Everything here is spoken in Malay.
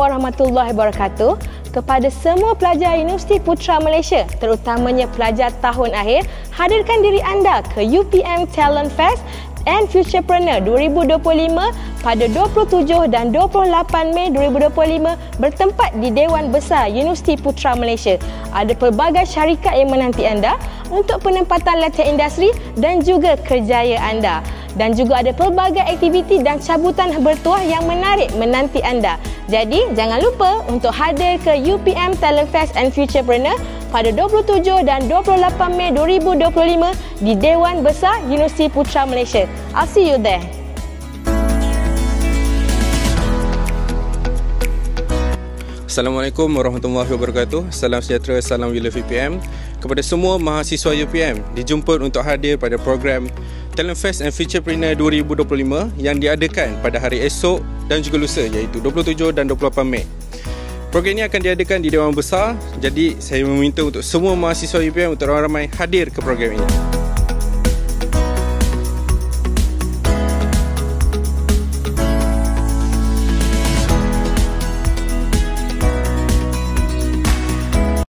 warahmatullahi wabarakatuh. Kepada semua pelajar Universiti Putra Malaysia, terutamanya pelajar tahun akhir, hadirkan diri anda ke UPM Talent Fest and Futurepreneur 2025 pada 27 dan 28 Mei 2025 bertempat di Dewan Besar Universiti Putra Malaysia. Ada pelbagai syarikat yang menanti anda untuk penempatan latihan industri dan juga kerjaya anda. Dan juga ada pelbagai aktiviti dan cabutan bertuah yang menarik menanti anda. Jadi, jangan lupa untuk hadir ke UPM Talent Fest and Futurepreneur pada 27 dan 28 Mei 2025 di Dewan Besar Universiti Putra Malaysia. I'll see you there. Assalamualaikum warahmatullahi wabarakatuh. Salam sejahtera, salam Wila VPM. Kepada semua mahasiswa UPM, dijemput untuk hadir pada program Talent Fest and Futurepreneur 2025 yang diadakan pada hari esok dan juga lusa, iaitu 27 dan 28 Mei. Program ini akan diadakan di Dewan Besar, jadi saya meminta untuk semua mahasiswa UPM untuk ramai-ramai hadir ke program ini.